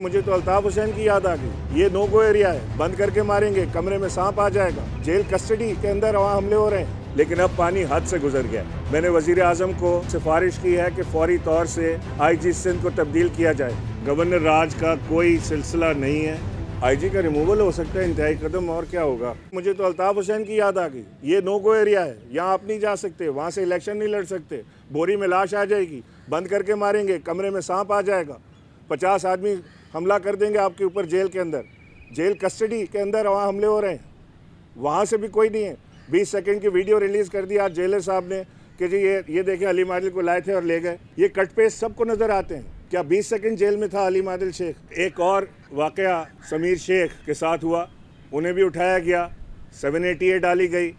مجھے تو الطاف حسین کی یاد آ گئی. یہ نو گو ایریا ہے, بند کر کے ماریں گے, کمرے میں سانپ آ جائے گا, جیل کسٹڈی کے اندر وہاں حملے ہو رہے ہیں. لیکن اب پانی حد سے گزر گیا. میں نے وزیر اعظم کو سفارش کی ہے کہ فوری طور سے آئی جی سندھ کو تبدیل کیا جائے. گورنر راج کا کوئی سلسلہ نہیں ہے. آئی جی کا ریموول ہو سکتا ہے, انتہائی قدم, اور کیا ہوگا. مجھے تو الطاف حسین کی یاد آ گئی. یہ نو گو ایریا ہے, یہاں آپ نہیں جا سکتے, وہاں سے الیکشن نہیں لڑ سکتے. بوری میں لاش آ جائے گی, بند کر کے ماریں گے, کمرے میں سانپ آ جائے گا, 50 آدمی حملہ کر دیں گے آپ کے اوپر جیل کے اندر. جیل کسٹڈی کے اندر وہاں حملے ہو رہے ہیں, وہاں سے بھی کوئی نہیں ہے. 20 سیکنڈ کی ویڈیو ریلیز کر دی آج جیلر صاحب نے کہ جی یہ دیکھیں علیم عادل کو لائے تھے اور لے گئے. یہ کٹ پیسٹ سب کو نظر آتے ہیں. کیا 20 سیکنڈ جیل میں تھا علیم عادل شیخ؟ ایک اور واقعہ سمیر شیخ کے ساتھ ہوا, انہیں بھی اٹھایا گیا, 780 ڈالی گئی,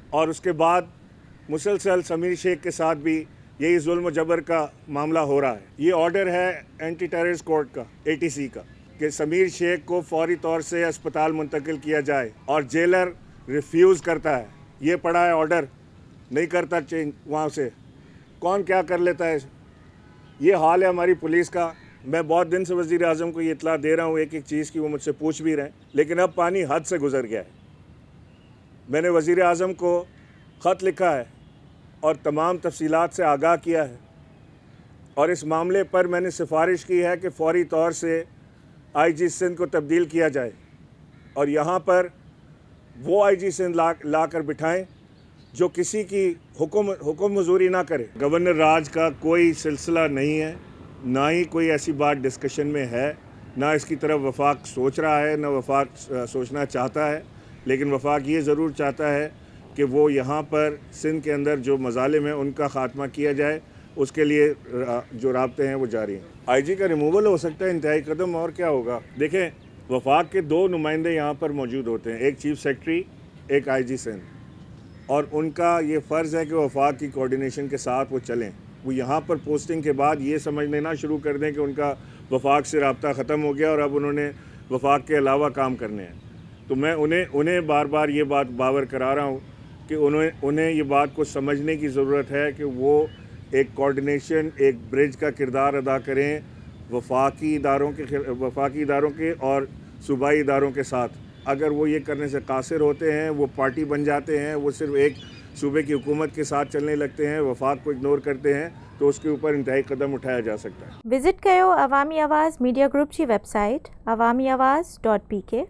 اور اس کے بعد مسلسل سمیر شیخ کے ساتھ بھی یہی ظلم و جبر کا معاملہ ہو رہا ہے. یہ آرڈر ہے اینٹی ٹیررسٹ کورٹ کا, ATC کا, کہ سمیر شیخ کو فوری طور سے اسپتال منتقل کیا جائے, اور جیلر ریفیوز کرتا ہے. یہ پڑا ہے آرڈر, نہیں کرتا چینج وہاں سے. کون کیا کر لیتا ہے. یہ حال ہے ہماری پولیس کا. میں بہت دن سے وزیر اعظم کو یہ اطلاع دے رہا ہوں ایک ایک چیز کی, وہ مجھ سے پوچھ بھی رہے ہیں, لیکن اب پانی حد سے گزر گیا ہے. میں نے وزیر اعظم کو خط لکھا ہے اور تمام تفصیلات سے آگاہ کیا ہے, اور اس معاملے پر میں نے سفارش کی ہے کہ فوری طور سے آئی جی سندھ کو تبدیل کیا جائے, اور یہاں پر وہ آئی جی سندھ لا کر بٹھائیں جو کسی کی حکم حضوری نہ کرے. گورنر راج کا کوئی سلسلہ نہیں ہے, نہ ہی کوئی ایسی بات ڈسکشن میں ہے, نہ اس کی طرف وفاق سوچ رہا ہے, نہ وفاق سوچنا چاہتا ہے. لیکن وفاق یہ ضرور چاہتا ہے کہ وہ یہاں پر سندھ کے اندر جو مظالم ہیں ان کا خاتمہ کیا جائے. اس کے لیے جو رابطے ہیں وہ جاری ہیں. آئی جی کا ریموول ہو سکتا ہے, انتہائی قدم, اور کیا ہوگا. دیکھیں, وفاق کے 2 نمائندے یہاں پر موجود ہوتے ہیں, ایک چیف سیکرٹری, ایک آئی جی سندھ, اور ان کا یہ فرض ہے کہ وفاق کی کوارڈینیشن کے ساتھ وہ چلیں. وہ یہاں پر پوسٹنگ کے بعد یہ سمجھنے نہ شروع کر دیں کہ ان کا وفاق سے رابطہ ختم ہو گیا اور اب انہوں نے وفاق کے علاوہ کام کرنے ہیں. تو میں انہیں بار بار یہ بات باور کرا رہا ہوں کہ انہیں یہ بات کو سمجھنے کی ضرورت ہے کہ وہ ایک کوارڈینیشن, ایک برج کا کردار ادا کریں وفاقی اداروں کے اور صوبائی اداروں کے ساتھ. اگر وہ یہ کرنے سے قاصر ہوتے ہیں, وہ پارٹی بن جاتے ہیں, وہ صرف ایک صوبے کی حکومت کے ساتھ چلنے لگتے ہیں, وفاق کو اگنور کرتے ہیں, تو اس کے اوپر انتہائی قدم اٹھایا جا سکتا ہے. وزٹ کرو عوامی آواز میڈیا گروپ کی ویب سائٹ awamiawaz.pk.